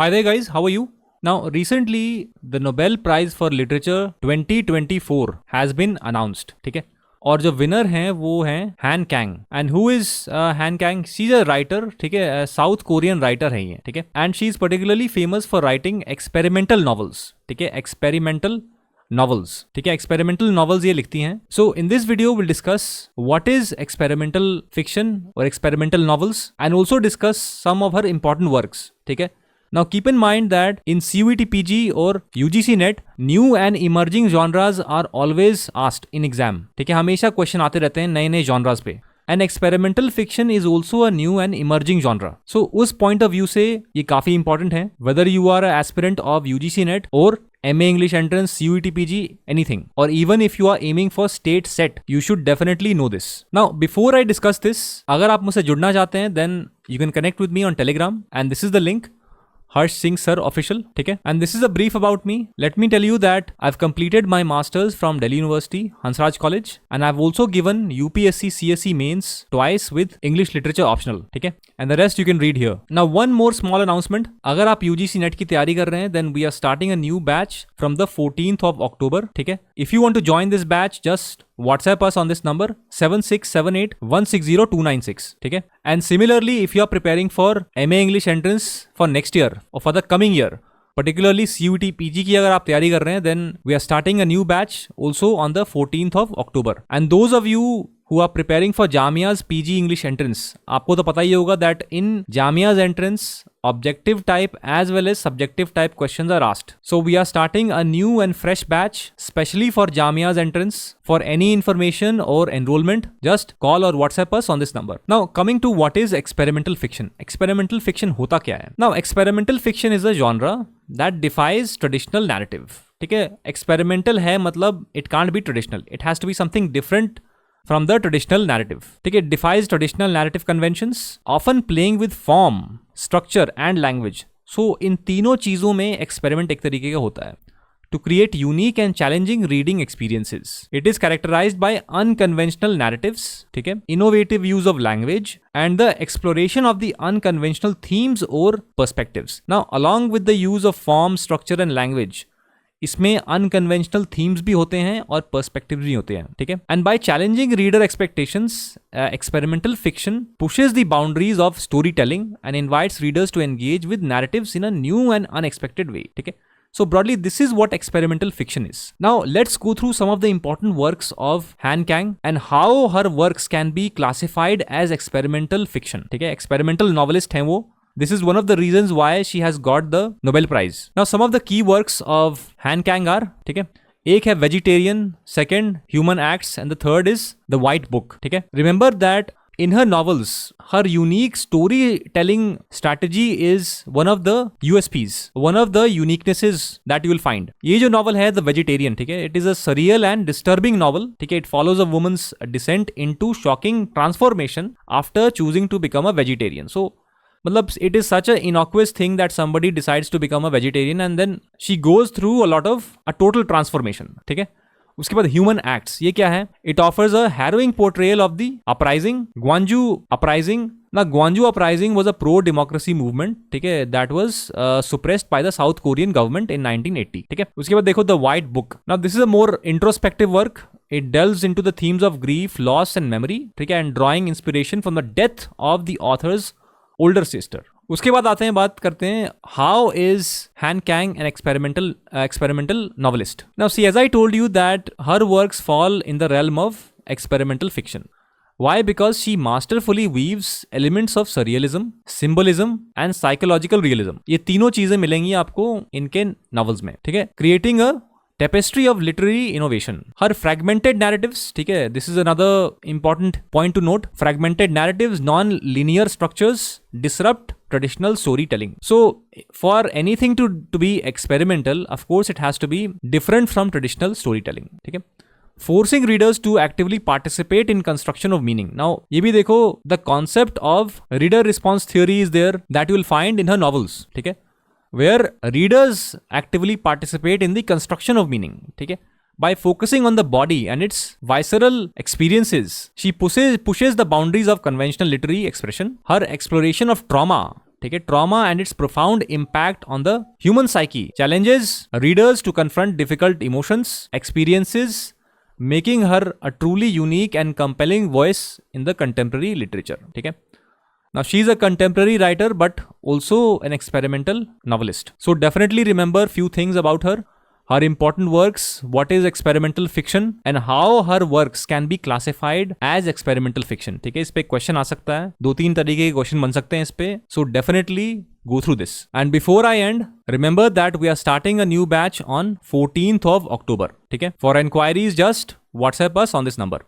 Hi there guys, how are you? Now recently the Nobel Prize for Literature 2024 has been announced, ठीक है? और जो winner हैं वो हैं Han Kang. And who is Han Kang? She's a writer, ठीक है? साउथ कोरियन राइटर है ये, ठीक है? And she is particularly famous for writing experimental novels, ठीक है? Experimental novels, ठीक है? Experimental novels ये लिखती हैं. So in this video we'll discuss what is experimental fiction or experimental novels and also discuss some of her important works, ठीक है? Now keep in mind that in CUET PG or UGC NET, new and emerging genres are always asked in exam. ठीक है, हमेशा question आते रहते हैं नए नए genres पे. And experimental fiction is also a new and emerging genre. So उस point of view से ये काफी important है. Whether you are an aspirant of UGC NET or MA English Entrance, CUET PG, anything. Or even if you are aiming for state set, you should definitely know this. Now before I discuss this, अगर आप मुझसे जुड़ना चाहते हैं then you can connect with me on Telegram and this is the link. Harsh Singh Sir Official, ठीक है? And this is a brief about me. Let me tell you that I've completed my masters from Delhi University, Hansraj College, and I've also given UPSC CSE mains twice with English Literature optional, ठीक है? And the rest you can read here. Now one more small announcement. अगर आप UGC NET की तैयारी कर रहे हैं, then we are starting a new batch from the 14th of October, ठीक है? If you want to join this batch, just WhatsApp us on this number 7678160296, ठीक है? And similarly, if you are preparing for MA English Entrance for next year or for the coming year, particularly CUET PG की अगर आप तैयारी कर रहे हैं, then we are starting a new batch also on the 14th of October. And those of you who are preparing for Jamia's PG English Entrance, आपको तो पता ही होगा that in Jamia's Entrance, objective type as well as subjective type questions are asked. So we are starting a new and fresh batch specially for Jamia's Entrance. For any information or enrollment, just call or WhatsApp us on this number. Now coming to what is experimental fiction. Experimental fiction होता क्या है? Now experimental fiction is a genre that defies traditional narrative. ठीक है? Experimental है मतलब it can't be traditional. It has to be something different from the traditional narrative. ठीक है? Defies traditional narrative conventions, often playing with form, structure and language. So इन तीनों चीजों में experiment एक तरीके का होता है. To create unique and challenging reading experiences. It is characterized by unconventional narratives, ठीक है? Innovative use of language and the exploration of the unconventional themes or perspectives. Now, along with the use of form, structure and language, इसमें unconventional themes भी होते हैं और perspectives भी होते हैं, ठीक है? And by challenging reader expectations, experimental fiction pushes the boundaries of storytelling and invites readers to engage with narratives in a new and unexpected way, ठीक है? So broadly, this is what experimental fiction is. Now let's go through some of the important works of Han Kang and how her works can be classified as experimental fiction. ठीक है? Experimental novelist हैं वो. This is one of the reasons why she has got the Nobel Prize. Now some of the key works of Han Kang are, ठीक है? एक है Vegetarian, second Human Acts and the third is The White Book. ठीक है? Remember that in her novels, her unique storytelling strategy is one of the USPs, one of the uniquenesses that you will find. ये जो novel है The Vegetarian, ठीक है? It is a surreal and disturbing novel, ठीक है? It follows a woman's descent into shocking transformation after choosing to become a vegetarian. So मतलब it is such an innocuous thing that somebody decides to become a vegetarian and then she goes through a total transformation, ठीक है? उसके बाद human acts, ये क्या है? It offers a harrowing portrayal of the uprising Gwangju uprising. ना Gwangju uprising was a pro democracy movement, ठीक है? That was suppressed by the South Korean government in 1980, ठीक है? उसके बाद देखो the White Book. Now this is a more introspective work. It delves into the themes of grief, loss and memory, ठीक है? And drawing inspiration from the death of the authors older sister. उसके बाद आते हैं, बात करते हैं how is Han Kang an experimental novelist. Now see, as I told you that her works fall in the realm of experimental fiction. Why? Because she masterfully weaves elements of surrealism, symbolism and psychological realism. ये तीनों चीजें मिलेंगी आपको इनके novels में, ठीक है? Creating a tapestry of literary innovation. Her fragmented narratives, ठीक है? This is another important point to note. Fragmented narratives, non-linear structures disrupt traditional storytelling. So for anything to be experimental, of course it has to be different from traditional storytelling, ठीक है? Forcing readers to actively participate in construction of meaning. Now ये भी देखो, the concept of reader response theory is there that you will find in her novels, ठीक है? Where readers actively participate in the construction of meaning, ठीक है? By focusing on the body and its visceral experiences, she pushes the boundaries of conventional literary expression. Her exploration of trauma ठीक है, trauma and its profound impact on the human psyche challenges readers to confront difficult emotions experiences, making her a truly unique and compelling voice in the contemporary literature. ठीक है, now she's a contemporary writer but also an experimental novelist. So definitely remember few things about her. Her important works, what is experimental fiction and how her works can be classified as experimental fiction. ठीक है, इस पे question आ सकता है, 2-3 तरीके के question बन सकते हैं इस पे. So definitely go through this. And before I end, remember that we are starting a new batch on 14th of October. ठीक है, for enquiries just WhatsApp us on this number.